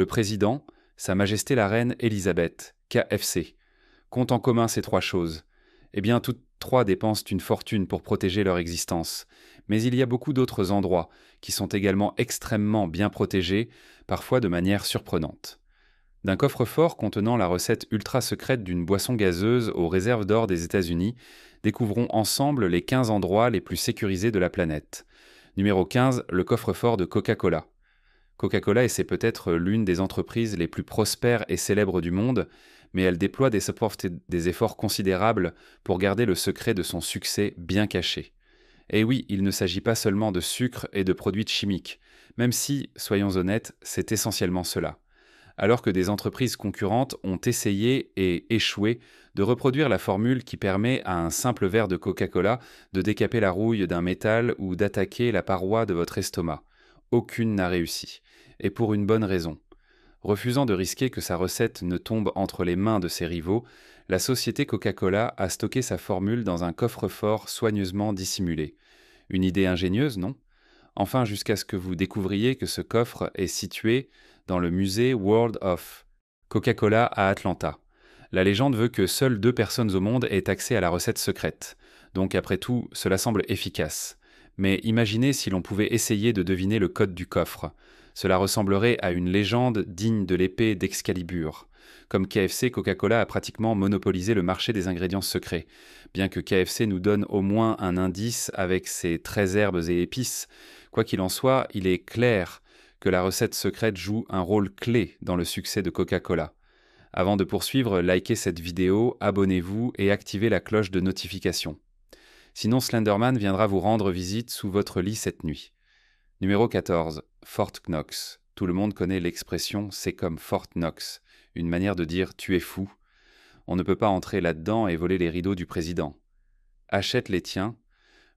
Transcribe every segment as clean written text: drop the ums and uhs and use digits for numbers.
le président, Sa Majesté la Reine Élisabeth, KFC. Qu'ont en commun ces trois choses? Eh bien, toutes trois dépensent une fortune pour protéger leur existence. Mais il y a beaucoup d'autres endroits qui sont également extrêmement bien protégés, parfois de manière surprenante. D'un coffre-fort contenant la recette ultra secrète d'une boisson gazeuse aux réserves d'or des États-Unis, découvrons ensemble les 15 endroits les plus sécurisés de la planète. Numéro 15, le coffre-fort de Coca-Cola. Coca-Cola essaie peut-être l'une des entreprises les plus prospères et célèbres du monde, mais elle déploie des efforts considérables pour garder le secret de son succès bien caché. Et oui, il ne s'agit pas seulement de sucre et de produits chimiques, même si, soyons honnêtes, c'est essentiellement cela. Alors que des entreprises concurrentes ont essayé et échoué de reproduire la formule qui permet à un simple verre de Coca-Cola de décaper la rouille d'un métal ou d'attaquer la paroi de votre estomac. Aucune n'a réussi, et pour une bonne raison. Refusant de risquer que sa recette ne tombe entre les mains de ses rivaux, la société Coca-Cola a stocké sa formule dans un coffre-fort soigneusement dissimulé. Une idée ingénieuse, non? Enfin, jusqu'à ce que vous découvriez que ce coffre est situé dans le musée World of Coca-Cola à Atlanta. La légende veut que seules 2 personnes au monde aient accès à la recette secrète. Donc après tout, cela semble efficace. Mais imaginez si l'on pouvait essayer de deviner le code du coffre. Cela ressemblerait à une légende digne de l'épée d'Excalibur. Comme KFC, Coca-Cola a pratiquement monopolisé le marché des ingrédients secrets. Bien que KFC nous donne au moins un indice avec ses 13 herbes et épices, quoi qu'il en soit, il est clair que la recette secrète joue un rôle clé dans le succès de Coca-Cola. Avant de poursuivre, likez cette vidéo, abonnez-vous et activez la cloche de notification. Sinon Slenderman viendra vous rendre visite sous votre lit cette nuit. Numéro 14. Fort Knox. Tout le monde connaît l'expression « c'est comme Fort Knox », une manière de dire « tu es fou ». On ne peut pas entrer là-dedans et voler les rideaux du président. Achète les tiens.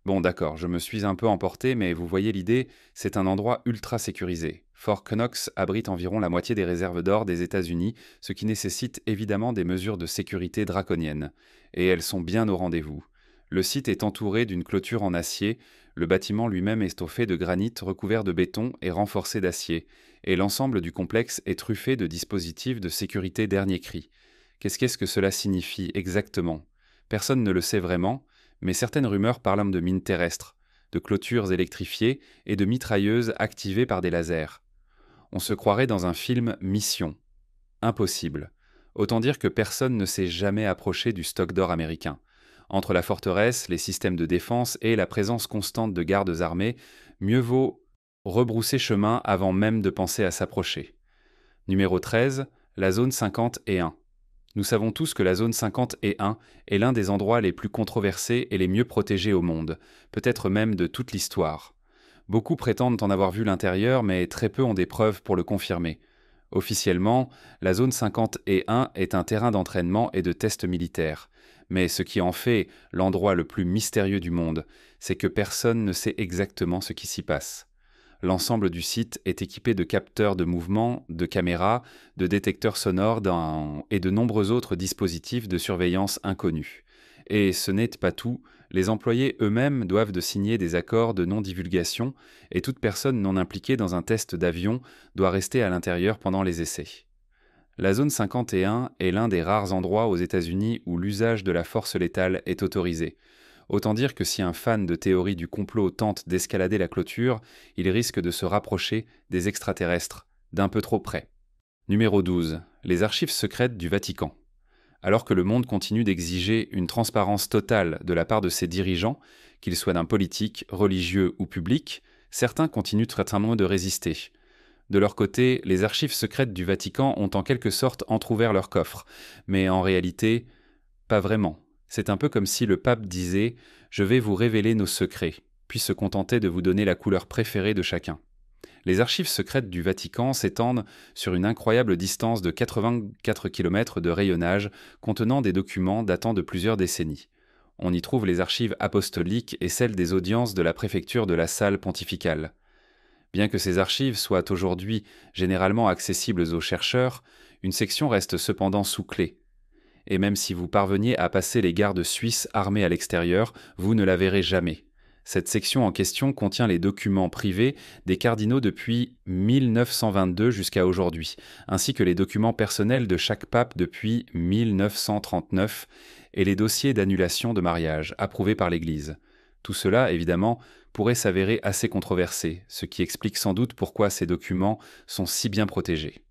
Bon d'accord, je me suis un peu emporté, mais vous voyez l'idée, c'est un endroit ultra sécurisé. Fort Knox abrite environ la moitié des réserves d'or des États-Unis, ce qui nécessite évidemment des mesures de sécurité draconiennes. Et elles sont bien au rendez-vous. Le site est entouré d'une clôture en acier, le bâtiment lui-même est étoffé de granit recouvert de béton et renforcé d'acier, et l'ensemble du complexe est truffé de dispositifs de sécurité dernier cri. Qu'est-ce que cela signifie exactement? Personne ne le sait vraiment, mais certaines rumeurs parlent de mines terrestres, de clôtures électrifiées et de mitrailleuses activées par des lasers. On se croirait dans un film Mission. Impossible. Autant dire que personne ne s'est jamais approché du stock d'or américain. Entre la forteresse, les systèmes de défense et la présence constante de gardes armés, mieux vaut rebrousser chemin avant même de penser à s'approcher. Numéro 13, la zone 50-1. Nous savons tous que la zone 50-1 est l'un des endroits les plus controversés et les mieux protégés au monde, peut-être même de toute l'histoire. Beaucoup prétendent en avoir vu l'intérieur, mais très peu ont des preuves pour le confirmer. Officiellement, la zone 50-1 est un terrain d'entraînement et de tests militaires. Mais ce qui en fait l'endroit le plus mystérieux du monde, c'est que personne ne sait exactement ce qui s'y passe. L'ensemble du site est équipé de capteurs de mouvement, de caméras, de détecteurs sonores et de nombreux autres dispositifs de surveillance inconnus. Et ce n'est pas tout, les employés eux-mêmes doivent de signer des accords de non-divulgation et toute personne non impliquée dans un test d'avion doit rester à l'intérieur pendant les essais. La zone 51 est l'un des rares endroits aux États-Unis où l'usage de la force létale est autorisé. Autant dire que si un fan de théorie du complot tente d'escalader la clôture, il risque de se rapprocher des extraterrestres, d'un peu trop près. Numéro 12. Les archives secrètes du Vatican. Alors que le monde continue d'exiger une transparence totale de la part de ses dirigeants, qu'ils soient d'un politique, religieux ou public, certains continuent très de résister. De leur côté, les archives secrètes du Vatican ont en quelque sorte entrouvert leur coffre, mais en réalité, pas vraiment. C'est un peu comme si le pape disait « Je vais vous révéler nos secrets », puis se contentait de vous donner la couleur préférée de chacun. Les archives secrètes du Vatican s'étendent sur une incroyable distance de 84 km de rayonnage contenant des documents datant de plusieurs décennies. On y trouve les archives apostoliques et celles des audiences de la préfecture de la salle pontificale. Bien que ces archives soient aujourd'hui généralement accessibles aux chercheurs, une section reste cependant sous clé. Et même si vous parveniez à passer les gardes suisses armés à l'extérieur, vous ne la verrez jamais. Cette section en question contient les documents privés des cardinaux depuis 1922 jusqu'à aujourd'hui, ainsi que les documents personnels de chaque pape depuis 1939 et les dossiers d'annulation de mariage approuvés par l'Église. Tout cela, évidemment, pourrait s'avérer assez controversé, ce qui explique sans doute pourquoi ces documents sont si bien protégés.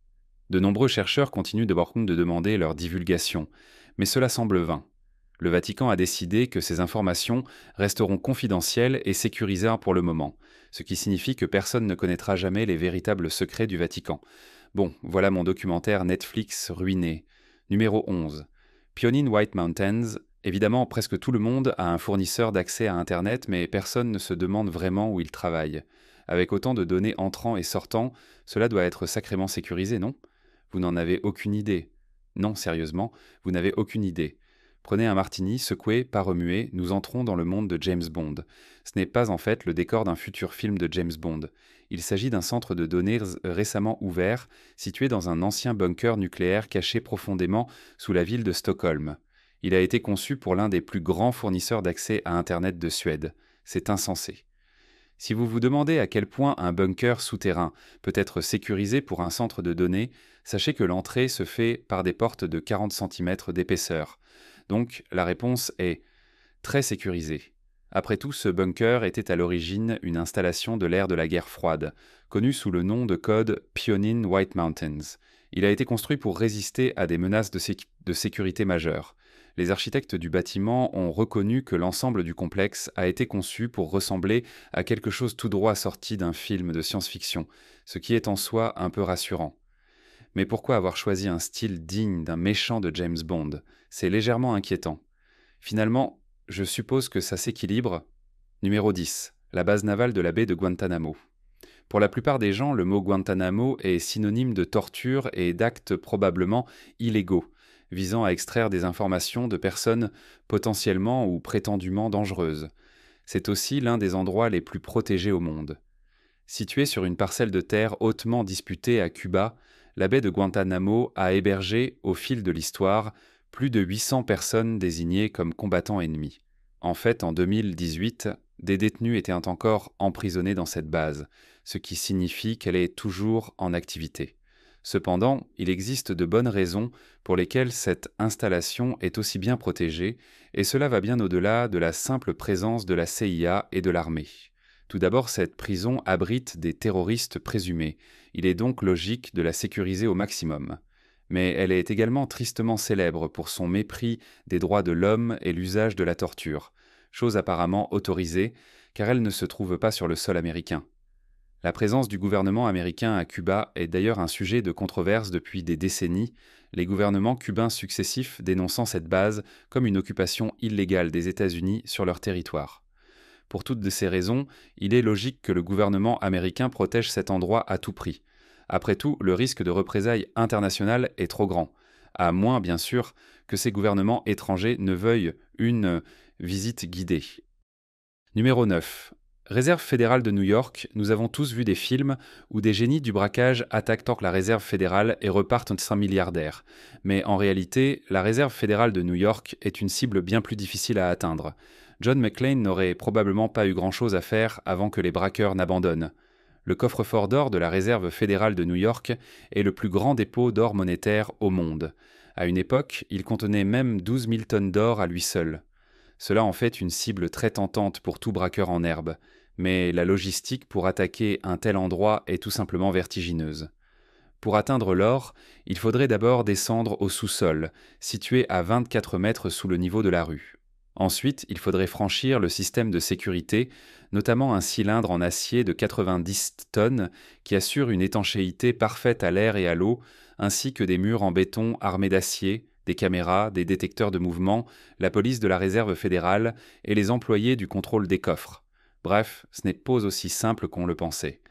De nombreux chercheurs continuent de demander leur divulgation, mais cela semble vain. Le Vatican a décidé que ces informations resteront confidentielles et sécurisées pour le moment, ce qui signifie que personne ne connaîtra jamais les véritables secrets du Vatican. Bon, voilà mon documentaire Netflix ruiné. Numéro 11. Pioneer White Mountains. Évidemment, presque tout le monde a un fournisseur d'accès à Internet, mais personne ne se demande vraiment où il travaille. Avec autant de données entrant et sortant, cela doit être sacrément sécurisé, non ? Vous n'en avez aucune idée. Non, sérieusement, vous n'avez aucune idée. Prenez un martini, secouez, pas remuez, nous entrons dans le monde de James Bond. Ce n'est pas en fait le décor d'un futur film de James Bond. Il s'agit d'un centre de données récemment ouvert, situé dans un ancien bunker nucléaire caché profondément sous la ville de Stockholm. Il a été conçu pour l'un des plus grands fournisseurs d'accès à Internet de Suède. C'est insensé. Si vous vous demandez à quel point un bunker souterrain peut être sécurisé pour un centre de données, sachez que l'entrée se fait par des portes de 40 cm d'épaisseur. Donc la réponse est très sécurisé. Après tout, ce bunker était à l'origine une installation de l'ère de la guerre froide, connue sous le nom de code Pioneer White Mountains. Il a été construit pour résister à des menaces de sécurité majeures. Les architectes du bâtiment ont reconnu que l'ensemble du complexe a été conçu pour ressembler à quelque chose tout droit sorti d'un film de science-fiction, ce qui est en soi un peu rassurant. Mais pourquoi avoir choisi un style digne d'un méchant de James Bond ? C'est légèrement inquiétant. Finalement, je suppose que ça s'équilibre. Numéro 10. La base navale de la baie de Guantanamo. Pour la plupart des gens, le mot Guantanamo est synonyme de torture et d'actes probablement illégaux, visant à extraire des informations de personnes potentiellement ou prétendument dangereuses. C'est aussi l'un des endroits les plus protégés au monde. Située sur une parcelle de terre hautement disputée à Cuba, la baie de Guantanamo a hébergé, au fil de l'histoire, plus de 800 personnes désignées comme combattants ennemis. En fait, en 2018, des détenus étaient encore emprisonnés dans cette base, ce qui signifie qu'elle est toujours en activité. Cependant, il existe de bonnes raisons pour lesquelles cette installation est aussi bien protégée, et cela va bien au-delà de la simple présence de la CIA et de l'armée. Tout d'abord, cette prison abrite des terroristes présumés. Il est donc logique de la sécuriser au maximum. Mais elle est également tristement célèbre pour son mépris des droits de l'homme et l'usage de la torture, chose apparemment autorisée, car elle ne se trouve pas sur le sol américain. La présence du gouvernement américain à Cuba est d'ailleurs un sujet de controverse depuis des décennies, les gouvernements cubains successifs dénonçant cette base comme une occupation illégale des États-Unis sur leur territoire. Pour toutes ces raisons, il est logique que le gouvernement américain protège cet endroit à tout prix. Après tout, le risque de représailles internationales est trop grand, à moins bien sûr que ces gouvernements étrangers ne veuillent une visite guidée. Numéro 9. Réserve fédérale de New York, nous avons tous vu des films où des génies du braquage attaquent la réserve fédérale et repartent sans milliardaires. Mais en réalité, la réserve fédérale de New York est une cible bien plus difficile à atteindre. John McClane n'aurait probablement pas eu grand-chose à faire avant que les braqueurs n'abandonnent. Le coffre-fort d'or de la réserve fédérale de New York est le plus grand dépôt d'or monétaire au monde. À une époque, il contenait même 12 000 tonnes d'or à lui seul. Cela en fait une cible très tentante pour tout braqueur en herbe, mais la logistique pour attaquer un tel endroit est tout simplement vertigineuse. Pour atteindre l'or, il faudrait d'abord descendre au sous-sol, situé à 24 mètres sous le niveau de la rue. Ensuite, il faudrait franchir le système de sécurité, notamment un cylindre en acier de 90 tonnes qui assure une étanchéité parfaite à l'air et à l'eau, ainsi que des murs en béton armés d'acier, des caméras, des détecteurs de mouvement, la police de la réserve fédérale et les employés du contrôle des coffres. Bref, ce n'est pas aussi simple qu'on le pensait.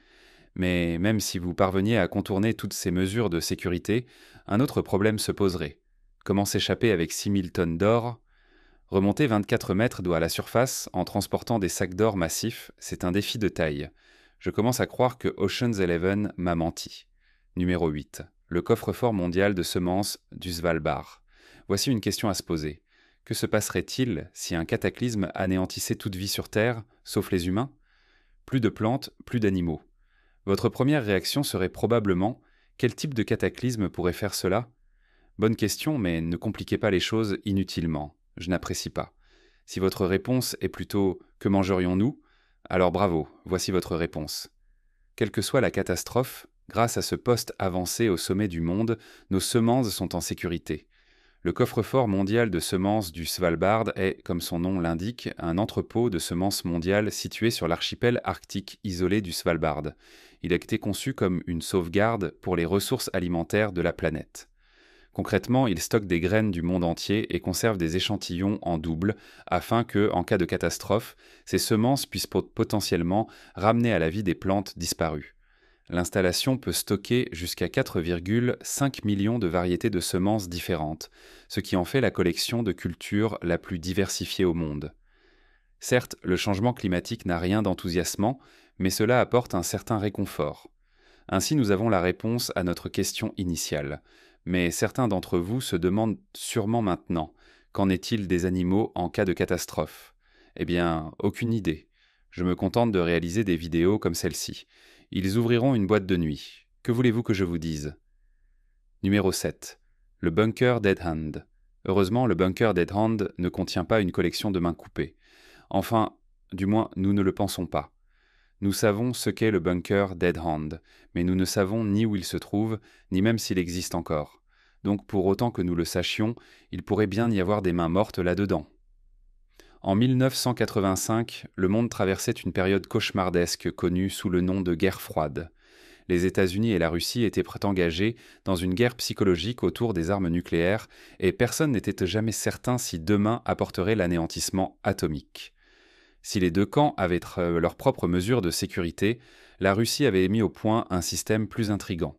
Mais même si vous parveniez à contourner toutes ces mesures de sécurité, un autre problème se poserait. Comment s'échapper avec 6000 tonnes d'or ? Remonter 24 mètres d'eau à la surface en transportant des sacs d'or massifs, c'est un défi de taille. Je commence à croire que Ocean's 11 m'a menti. Numéro 8. Le coffre-fort mondial de semences du Svalbard. Voici une question à se poser. Que se passerait-il si un cataclysme anéantissait toute vie sur Terre, sauf les humains? Plus de plantes, plus d'animaux. Votre première réaction serait probablement: quel type de cataclysme pourrait faire cela? Bonne question, mais ne compliquez pas les choses inutilement. Je n'apprécie pas. Si votre réponse est plutôt que mangerions-nous? Alors bravo, voici votre réponse. Quelle que soit la catastrophe, grâce à ce poste avancé au sommet du monde, nos semences sont en sécurité. Le coffre-fort mondial de semences du Svalbard est, comme son nom l'indique, un entrepôt de semences mondiales situé sur l'archipel arctique isolé du Svalbard. Il a été conçu comme une sauvegarde pour les ressources alimentaires de la planète. Concrètement, il stocke des graines du monde entier et conserve des échantillons en double afin que, en cas de catastrophe, ces semences puissent potentiellement ramener à la vie des plantes disparues. L'installation peut stocker jusqu'à 4,5 millions de variétés de semences différentes, ce qui en fait la collection de cultures la plus diversifiée au monde. Certes, le changement climatique n'a rien d'enthousiasmant, mais cela apporte un certain réconfort. Ainsi, nous avons la réponse à notre question initiale. Mais certains d'entre vous se demandent sûrement maintenant: qu'en est-il des animaux en cas de catastrophe? Eh bien, aucune idée. Je me contente de réaliser des vidéos comme celle-ci. Ils ouvriront une boîte de nuit. Que voulez-vous que je vous dise? Numéro 7. Le bunker Dead Hand. Heureusement, le bunker Dead Hand ne contient pas une collection de mains coupées. Enfin, du moins, nous ne le pensons pas. Nous savons ce qu'est le bunker Dead Hand, mais nous ne savons ni où il se trouve, ni même s'il existe encore. Donc pour autant que nous le sachions, il pourrait bien y avoir des mains mortes là-dedans. En 1985, le monde traversait une période cauchemardesque connue sous le nom de guerre froide. Les États-Unis et la Russie étaient engagés dans une guerre psychologique autour des armes nucléaires, et personne n'était jamais certain si demain apporterait l'anéantissement atomique. Si les deux camps avaient leurs propres mesures de sécurité, la Russie avait mis au point un système plus intrigant.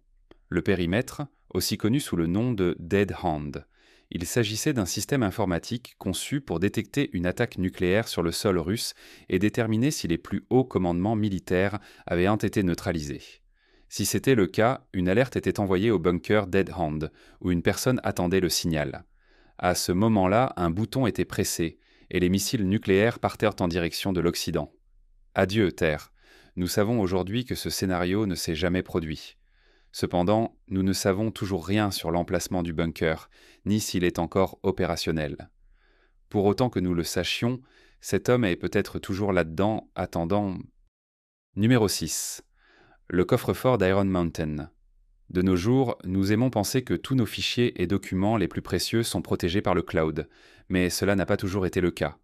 Le périmètre, aussi connu sous le nom de Dead Hand. Il s'agissait d'un système informatique conçu pour détecter une attaque nucléaire sur le sol russe et déterminer si les plus hauts commandements militaires avaient été neutralisés. Si c'était le cas, une alerte était envoyée au bunker Dead Hand, où une personne attendait le signal. À ce moment-là, un bouton était pressé, et les missiles nucléaires partèrent en direction de l'Occident. Adieu, Terre. Nous savons aujourd'hui que ce scénario ne s'est jamais produit. Cependant, nous ne savons toujours rien sur l'emplacement du bunker, ni s'il est encore opérationnel. Pour autant que nous le sachions, cet homme est peut-être toujours là-dedans, attendant... Numéro 6. Le coffre-fort d'Iron Mountain. De nos jours, nous aimons penser que tous nos fichiers et documents les plus précieux sont protégés par le cloud, mais cela n'a pas toujours été le cas.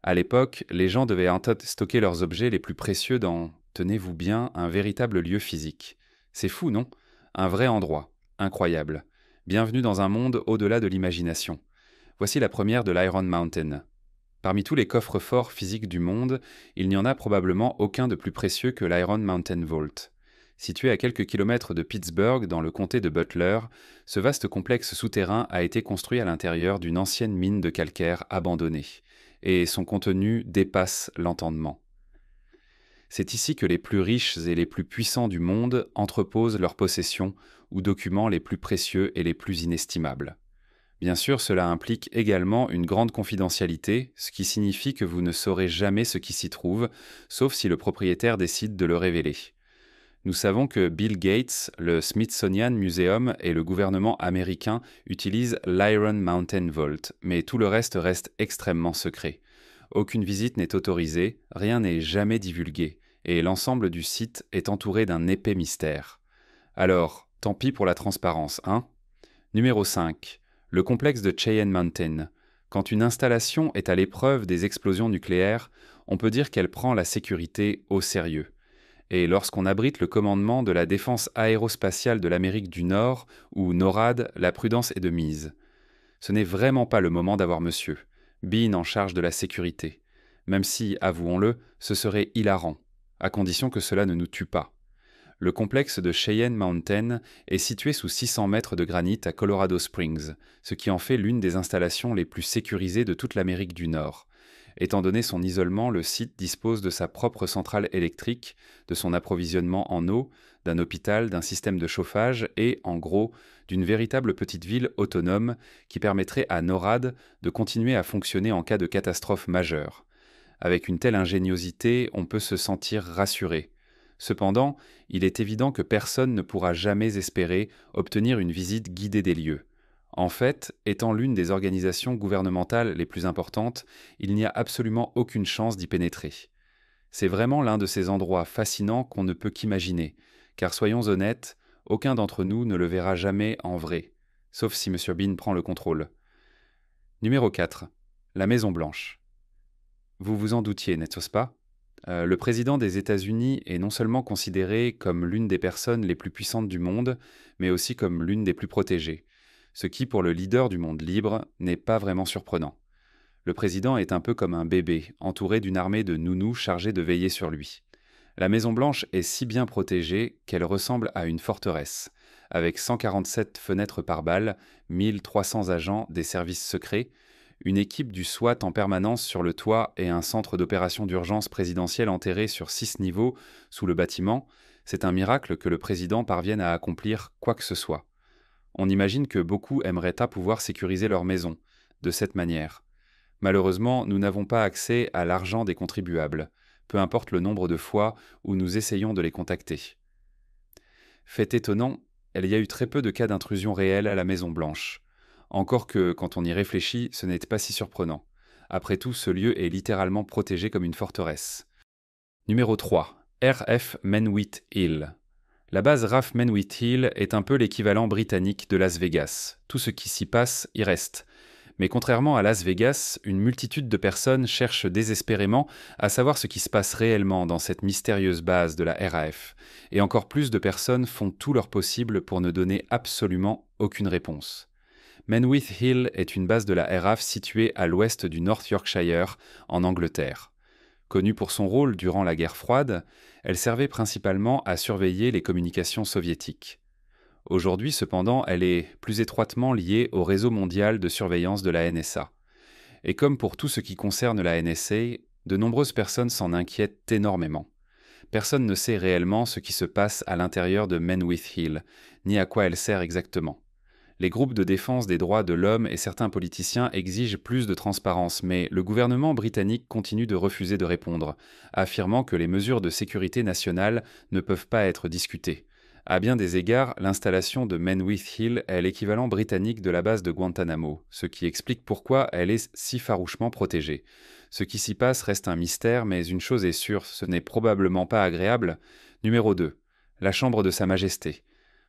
À l'époque, les gens devaient stocker leurs objets les plus précieux dans, tenez-vous bien, un véritable lieu physique. C'est fou, non? Un vrai endroit. Incroyable. Bienvenue dans un monde au-delà de l'imagination. Voici la première de l'Iron Mountain. Parmi tous les coffres-forts physiques du monde, il n'y en a probablement aucun de plus précieux que l'Iron Mountain Vault. Situé à quelques kilomètres de Pittsburgh, dans le comté de Butler, ce vaste complexe souterrain a été construit à l'intérieur d'une ancienne mine de calcaire abandonnée, et son contenu dépasse l'entendement. C'est ici que les plus riches et les plus puissants du monde entreposent leurs possessions ou documents les plus précieux et les plus inestimables. Bien sûr, cela implique également une grande confidentialité, ce qui signifie que vous ne saurez jamais ce qui s'y trouve, sauf si le propriétaire décide de le révéler. Nous savons que Bill Gates, le Smithsonian Museum et le gouvernement américain utilisent l'Iron Mountain Vault, mais tout le reste extrêmement secret. Aucune visite n'est autorisée, rien n'est jamais divulgué, et l'ensemble du site est entouré d'un épais mystère. Alors, tant pis pour la transparence, hein? Numéro 5. Le complexe de Cheyenne Mountain. Quand une installation est à l'épreuve des explosions nucléaires, on peut dire qu'elle prend la sécurité au sérieux. Et lorsqu'on abrite le commandement de la défense aérospatiale de l'Amérique du Nord, ou NORAD, la prudence est de mise. Ce n'est vraiment pas le moment d'avoir monsieur Bean en charge de la sécurité, même si, avouons-le, ce serait hilarant, à condition que cela ne nous tue pas. Le complexe de Cheyenne Mountain est situé sous 600 mètres de granit à Colorado Springs, ce qui en fait l'une des installations les plus sécurisées de toute l'Amérique du Nord. Étant donné son isolement, le site dispose de sa propre centrale électrique, de son approvisionnement en eau, d'un hôpital, d'un système de chauffage et, en gros, d'une véritable petite ville autonome qui permettrait à NORAD de continuer à fonctionner en cas de catastrophe majeure. Avec une telle ingéniosité, on peut se sentir rassuré. Cependant, il est évident que personne ne pourra jamais espérer obtenir une visite guidée des lieux. En fait, étant l'une des organisations gouvernementales les plus importantes, il n'y a absolument aucune chance d'y pénétrer. C'est vraiment l'un de ces endroits fascinants qu'on ne peut qu'imaginer, car soyons honnêtes, aucun d'entre nous ne le verra jamais en vrai, sauf si M. Bean prend le contrôle. Numéro 4. La Maison Blanche. Vous vous en doutiez, n'est-ce pas ? Le président des États-Unis est non seulement considéré comme l'une des personnes les plus puissantes du monde, mais aussi comme l'une des plus protégées, ce qui, pour le leader du monde libre, n'est pas vraiment surprenant. Le président est un peu comme un bébé, entouré d'une armée de nounous chargés de veiller sur lui. La Maison-Blanche est si bien protégée qu'elle ressemble à une forteresse, avec 147 fenêtres par balle, 1300 agents des services secrets, une équipe du SWAT en permanence sur le toit et un centre d'opération d'urgence présidentiel enterré sur 6 niveaux sous le bâtiment. C'est un miracle que le président parvienne à accomplir quoi que ce soit. On imagine que beaucoup aimeraient pouvoir sécuriser leur maison de cette manière. Malheureusement, nous n'avons pas accès à l'argent des contribuables, peu importe le nombre de fois où nous essayons de les contacter. Fait étonnant, il y a eu très peu de cas d'intrusion réelle à la Maison-Blanche. Encore que, quand on y réfléchit, ce n'est pas si surprenant. Après tout, ce lieu est littéralement protégé comme une forteresse. Numéro 3. RF Menwith Hill. La base RAF Menwith Hill est un peu l'équivalent britannique de Las Vegas. Tout ce qui s'y passe y reste. Mais contrairement à Las Vegas, une multitude de personnes cherchent désespérément à savoir ce qui se passe réellement dans cette mystérieuse base de la RAF. Et encore plus de personnes font tout leur possible pour ne donner absolument aucune réponse. Menwith Hill est une base de la RAF située à l'ouest du North Yorkshire, en Angleterre. Connue pour son rôle durant la guerre froide, elle servait principalement à surveiller les communications soviétiques. Aujourd'hui, cependant, elle est plus étroitement liée au réseau mondial de surveillance de la NSA. Et comme pour tout ce qui concerne la NSA, de nombreuses personnes s'en inquiètent énormément. Personne ne sait réellement ce qui se passe à l'intérieur de Menwith Hill, ni à quoi elle sert exactement. Les groupes de défense des droits de l'homme et certains politiciens exigent plus de transparence, mais le gouvernement britannique continue de refuser de répondre, affirmant que les mesures de sécurité nationale ne peuvent pas être discutées. À bien des égards, l'installation de Menwith Hill est l'équivalent britannique de la base de Guantanamo, ce qui explique pourquoi elle est si farouchement protégée. Ce qui s'y passe reste un mystère, mais une chose est sûre, ce n'est probablement pas agréable. Numéro 2. La Chambre de Sa Majesté.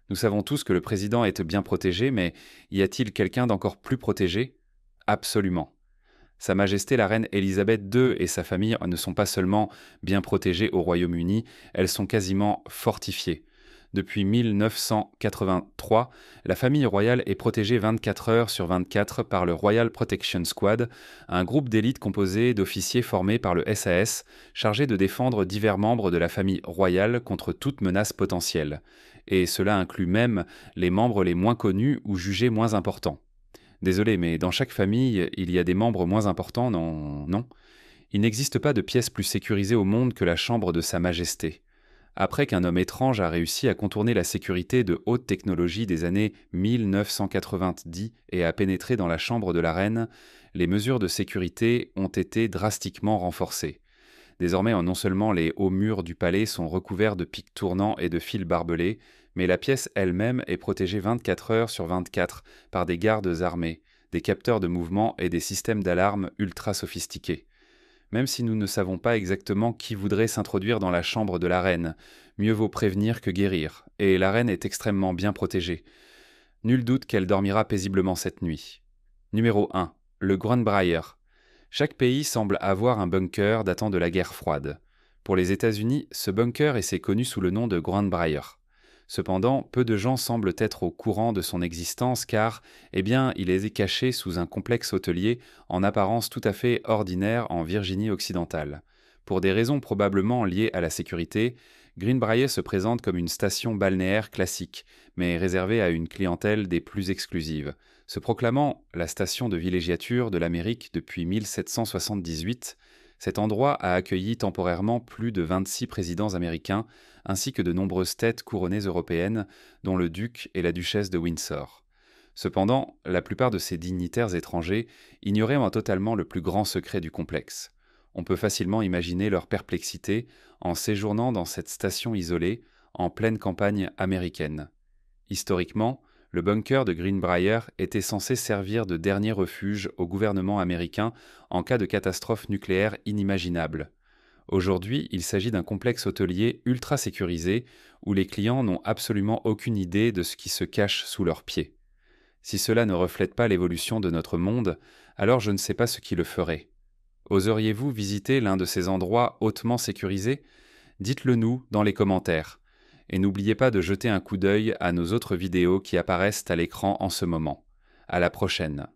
Nous savons tous que le président est bien protégé, mais y a-t-il quelqu'un d'encore plus protégé ? Absolument. Sa Majesté la Reine Elisabeth II et sa famille ne sont pas seulement bien protégées au Royaume-Uni, elles sont quasiment fortifiées. Depuis 1983, la famille royale est protégée 24 heures sur 24 par le Royal Protection Squad, un groupe d'élite composé d'officiers formés par le SAS, chargé de défendre divers membres de la famille royale contre toute menace potentielle. Et cela inclut même les membres les moins connus ou jugés moins importants. Désolé, mais dans chaque famille, il y a des membres moins importants, non ? Il n'existe pas de pièce plus sécurisée au monde que la chambre de Sa Majesté. Après qu'un homme étrange a réussi à contourner la sécurité de haute technologie des années 1990 et a pénétré dans la chambre de la reine, les mesures de sécurité ont été drastiquement renforcées. Désormais, non seulement les hauts murs du palais sont recouverts de pics tournants et de fils barbelés, mais la pièce elle-même est protégée 24 heures sur 24 par des gardes armés, des capteurs de mouvement et des systèmes d'alarme ultra sophistiqués. Même si nous ne savons pas exactement qui voudrait s'introduire dans la chambre de la reine, mieux vaut prévenir que guérir, et la reine est extrêmement bien protégée. Nul doute qu'elle dormira paisiblement cette nuit. Numéro 1. Le Greenbrier. Chaque pays semble avoir un bunker datant de la guerre froide. Pour les États-Unis, ce bunker est connu sous le nom de Greenbrier. Cependant, peu de gens semblent être au courant de son existence car, il est caché sous un complexe hôtelier en apparence tout à fait ordinaire en Virginie occidentale. Pour des raisons probablement liées à la sécurité, Greenbrier se présente comme une station balnéaire classique, mais réservée à une clientèle des plus exclusives. Se proclamant la station de villégiature de l'Amérique depuis 1778, cet endroit a accueilli temporairement plus de 26 présidents américains, ainsi que de nombreuses têtes couronnées européennes, dont le duc et la duchesse de Windsor. Cependant, la plupart de ces dignitaires étrangers ignoraient totalement le plus grand secret du complexe. On peut facilement imaginer leur perplexité en séjournant dans cette station isolée, en pleine campagne américaine. Historiquement, le bunker de Greenbrier était censé servir de dernier refuge au gouvernement américain en cas de catastrophe nucléaire inimaginable. Aujourd'hui, il s'agit d'un complexe hôtelier ultra sécurisé où les clients n'ont absolument aucune idée de ce qui se cache sous leurs pieds. Si cela ne reflète pas l'évolution de notre monde, alors je ne sais pas ce qui le ferait. Oseriez-vous visiter l'un de ces endroits hautement sécurisés ? Dites-le nous dans les commentaires. Et n'oubliez pas de jeter un coup d'œil à nos autres vidéos qui apparaissent à l'écran en ce moment. À la prochaine.